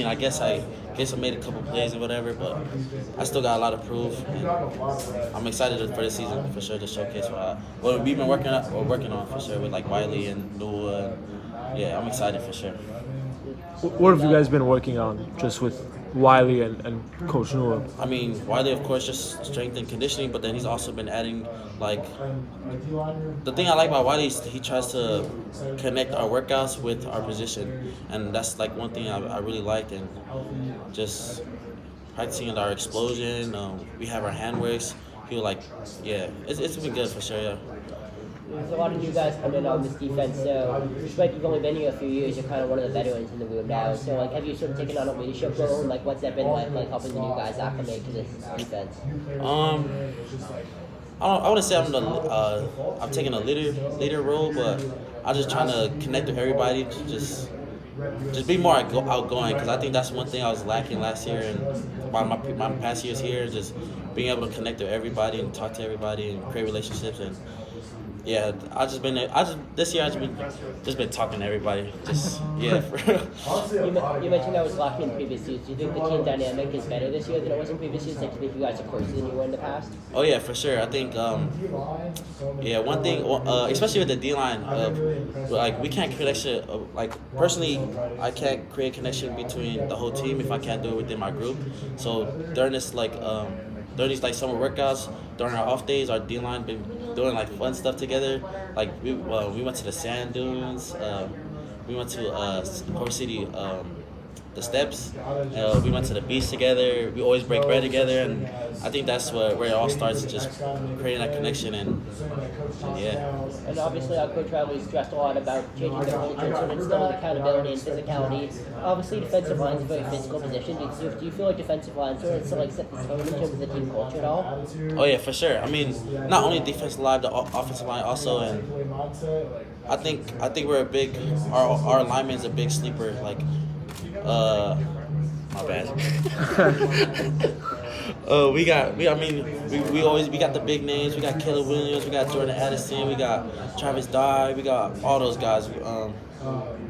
I guess I made a couple plays and whatever, but I still got a lot to prove. And I'm excited for this season for sure to showcase what we've been working on for sure with like Wiley and Noah. Yeah, I'm excited for sure. What have you guys been working on just with Wiley and Coach Noah? I mean, Wiley, of course, just strength and conditioning, but then he's also been adding, like, the thing I like about Wiley is he tries to connect our workouts with our position, and that's, like, one thing I really liked, and just practicing our explosion, we have our hand works, it's been good for sure, yeah. There's a lot of new guys coming on this defense, so despite you've only been here a few years, you're kind of one of the veterans in the room now. So, like, have you sort of taken on a leadership role, and, like, what's that been like helping the new guys acclimate to this defense? I wouldn't say I'm taking a leader role, but I'm just trying to connect with everybody to just be more outgoing, because I think that's one thing I was lacking last year and my past years here, just being able to connect with everybody and talk to everybody and create relationships. And yeah, this year I've just been talking to everybody. You mentioned that was lacking in previous years. Do you think the team dynamic is better this year than it was in previous years? Like, do you think you guys are closer than you were in the past? Oh yeah, for sure. I think one thing, especially with the D-line, like we can't connection. Like personally, I can't create connection between the whole team if I can't do it within my group. So during these summer workouts, during our off days, our D-line been doing like fun stuff together. Like we went to the sand dunes, we went to Culver City, the steps. We went to the beach together. We always break bread together, and I think that's where it all starts, just creating that connection and yeah. And obviously, our coach Riley stressed a lot about changing the culture and sort of instilling accountability and physicality. Obviously, defensive line is a very physical position. Do you feel like defensive line sort of set the tone in terms of the team culture at all? Oh yeah, for sure. I mean, not only defensive line, the offensive line also, and I think we're a big. Our lineman's a big sleeper. Like, my bad. We got the big names. We got Caleb Williams. We got Jordan Addison. We got Travis Dye. We got all those guys.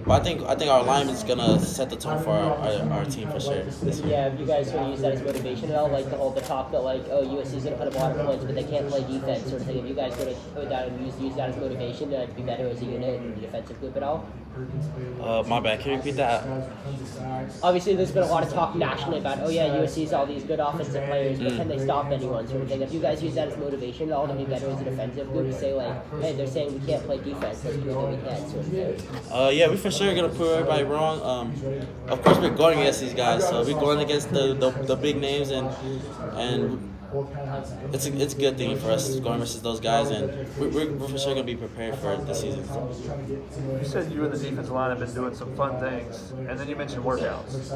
But I think our alignment's gonna set the tone for our team for sure this year. Yeah, have you guys sort of use that as motivation at all? Like the talk that like, oh, USC's gonna put up a lot of points, but they can't play defense, sort of thing. Have you guys sort of put that and use that as motivation to be better as a unit in the defensive group at all? My bad. Can you repeat that? Obviously, there's been a lot of talk nationally about, oh yeah, USC's all these good offensive players, but can they stop anyone, sort of thing. Have you guys used that as motivation at all to be better as a defensive group? To say like, hey, they're saying we can't play defense, let's prove that we can, sort of thing. Yeah, we for sure gonna prove everybody wrong. Of course, we're going against these guys, so we're going against the big names, and it's a good thing for us going versus those guys, and we're for sure gonna be prepared for this season. You said you and the defensive line have been doing some fun things, and then you mentioned workouts.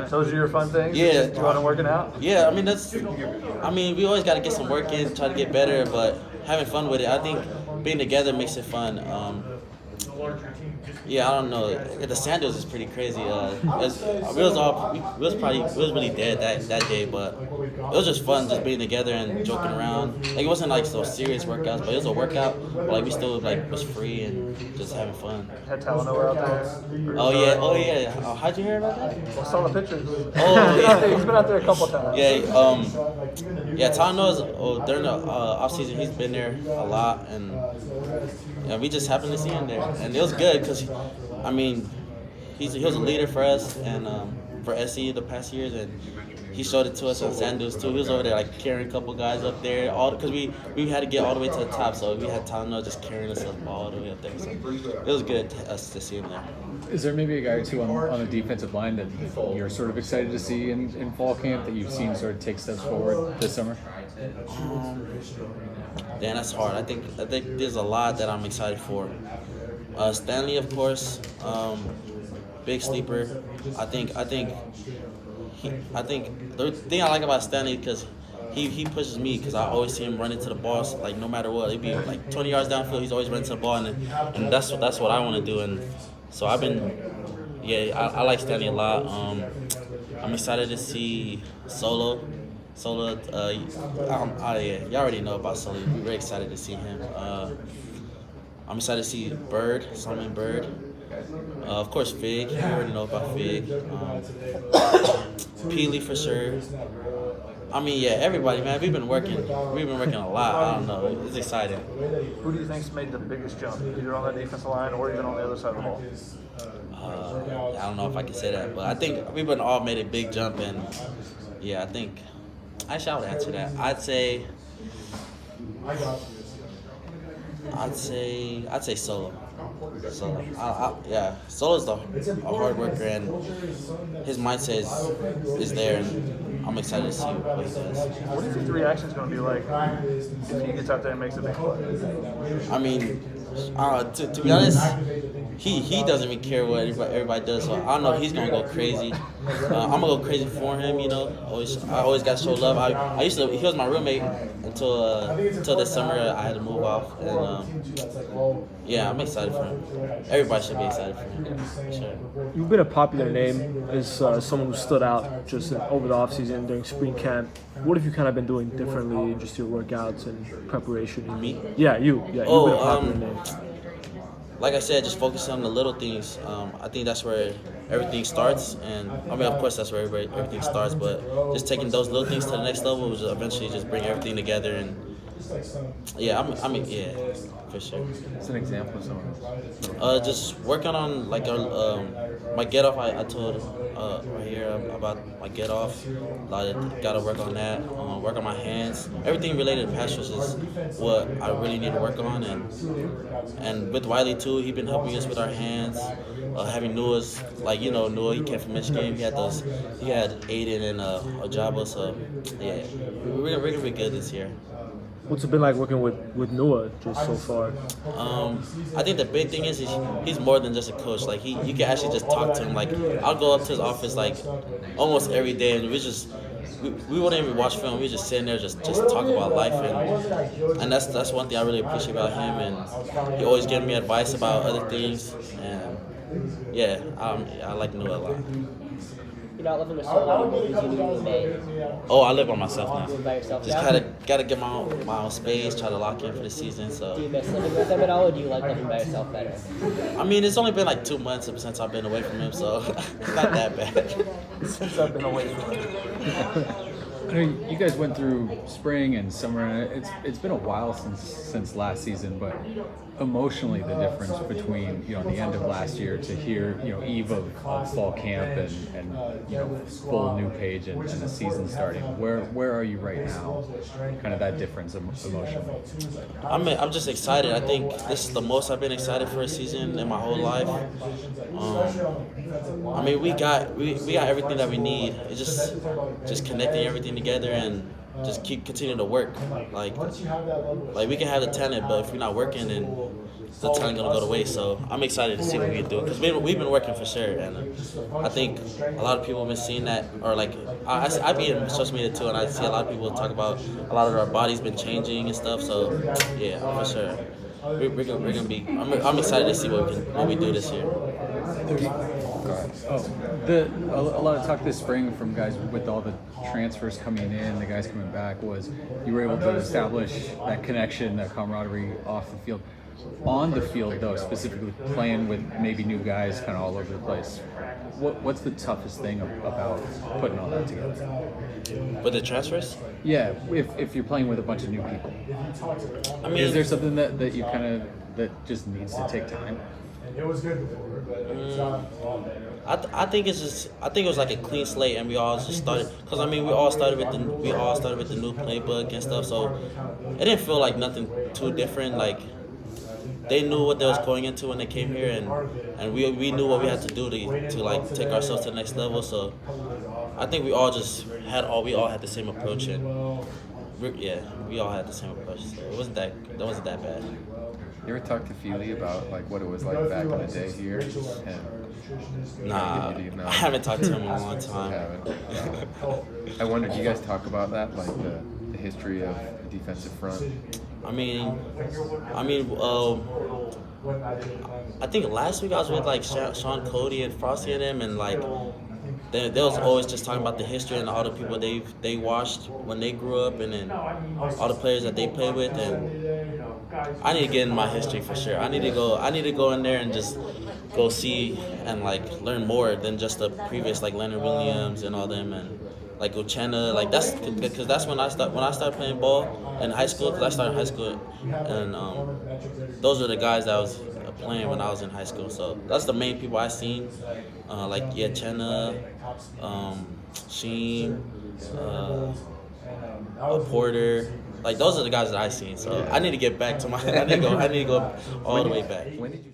Those are your fun things? Yeah. You want to working out? Yeah, I mean, we always got to get some work in, try to get better, but having fun with it, I think being together makes it fun. Yeah, I don't know. The sandals is pretty crazy. We was really dead that day, but it was just fun, just being together and joking around. Like it wasn't like so serious workouts, but it was a workout. But like we still like was free and just having fun. Had Talanoa out there? Oh yeah. How'd you hear about that? I saw the pictures. Oh yeah. He's been out there a couple times. Yeah. Talanoa's during the off season, he's been there a lot, and yeah, we just happened to see him there, and it was good because, I mean, he was a leader for us and for SC the past years, and he showed it to us on sand dunes too. He was over there like carrying a couple guys up there, because we had to get all the way to the top, so we had Talanoa just carrying us up all the way up there. So it was good to see him there. Is there maybe a guy or two on the defensive line that you're sort of excited to see in fall camp that you've seen sort of take steps forward this summer? Dan, that's hard. I think there's a lot that I'm excited for. Stanley, of course, big sleeper. I think the thing I like about Stanley, because he pushes me, because I always see him running to the ball, like no matter what. It'd be like 20 yards downfield, he's always running to the ball, and that's what I want to do. And so I like Stanley a lot. I'm excited to see Solo. Y'all already know about Solo. We're very excited to see him. I'm excited to see Simon Bird. Of course, Fig. You already know about Fig. Peely for sure. I mean, yeah, everybody, man. We've been working a lot. I don't know. It's exciting. Who do you think's made the biggest jump, either on the defensive line or even on the other side of the ball? I don't know if I can say that, but I think we've been all made a big jump, and yeah, I think actually I would answer that. I'd say Solo. Yeah, Solo's a hard worker, and his mindset is there, and I'm excited to see what he does. What do you think the reaction is going to be like if he gets out there and makes a big play? I mean, to be honest, he doesn't even care what everybody does. So I don't know if he's gonna go crazy. I'm gonna go crazy for him. You know, I always got to show love. He was my roommate until this summer. I had to move off, and yeah, I'm excited for him. Everybody should be excited for him. For sure. You've been a popular name as someone who stood out just over the offseason during spring camp. What have you kind of been doing differently in just your workouts and preparation? Me? Yeah, you. Yeah, you've been a popular name. Like I said, just focus on the little things. I think that's where everything starts, and I mean, of course, that's where everything starts. But just taking those little things to the next level will eventually just bring everything together. And yeah, I mean, yeah, for sure. It's an example of someone. Just working on like my get off. I told right here about my get off. Gotta work on that. Work on my hands. Everything related to pass rush is what I really need to work on. And with Wiley too, he's been helping us with our hands. Having Noah's, like, you know, Noah, he came from Michigan. He had Aiden and Ojabo. So yeah, we're gonna be good this year. What's it been like working with Noah just so far? I think the big thing is he's more than just a coach. Like you can actually just talk to him. Like I'll go up to his office like almost every day, and we wouldn't even watch film. We just sitting there just talk about life, and that's one thing I really appreciate about him. And he always giving me advice about other things. And yeah, I like Noah a lot. You're not living with someone because you knew in May. Oh, I live by myself now. You live by yourself Just now? gotta get my own space. Try to lock in for the season. Do So you miss living with them at all, or do you like living by yourself better? I mean, it's only been like 2 months since I've been away from him, so it's not that bad. Since I've been away from him. I know you guys went through spring and summer, and it's been a while since last season, but emotionally the difference between, you know, the end of last year to here, you know, eve of fall camp and you know, full new page and the season starting, where are you right now? Kind of that difference emotionally. I'm just excited. I think this is the most I've been excited for a season in my whole life. I mean, we got everything that we need. It's just connecting everything together and just continue to work. Like we can have the talent, but if we're not working, then the talent gonna go to waste. So I'm excited to see what we can do because we've been working for sure, and I think a lot of people have been seeing that, or like I be in social media too, and I see a lot of people talk about a lot of our bodies been changing and stuff. So yeah, for sure. We're gonna be. I'm excited to see what we do this year. A lot of talk this spring from guys with all the transfers coming in, the guys coming back, was you were able to establish that connection, that camaraderie off the field. On the field, though, specifically playing with maybe new guys kind of all over the place, what's the toughest thing about putting all that together? With the transfers? Yeah, if you're playing with a bunch of new people. I mean, is there something that you kind of that just needs to take time? I think it was like a clean slate, and we all just started. Cause I mean, we all started with the new playbook and stuff. So it didn't feel like nothing too different. Like they knew what they was going into when they came here, and we knew what we had to do to like take ourselves to the next level. So I think we all had the same approach, and we all had the same approach. So it wasn't that bad. You ever talk to Feely about like what it was like back in the day here? Nah, I haven't talked to him in a long time. I wonder, do you guys talk about that, like the history of the defensive front? I mean, I think last week I was with like Sean Cody and Frosty and them, and like they was always just talking about the history and all the people they watched when they grew up, and then all the players that they played with, and I need to get in my history for sure. I need to go in there and just go see and like learn more than just the previous like Leonard Williams and all them and like Uchenna. Like that's because that's when I started playing ball in high school. Because I started in high school, and those are the guys that I was playing when I was in high school. So that's the main people I seen. Chenna, Sheen, Porter. Like those are the guys that I seen. So I need to get back to my. I need to go all the way back. When did you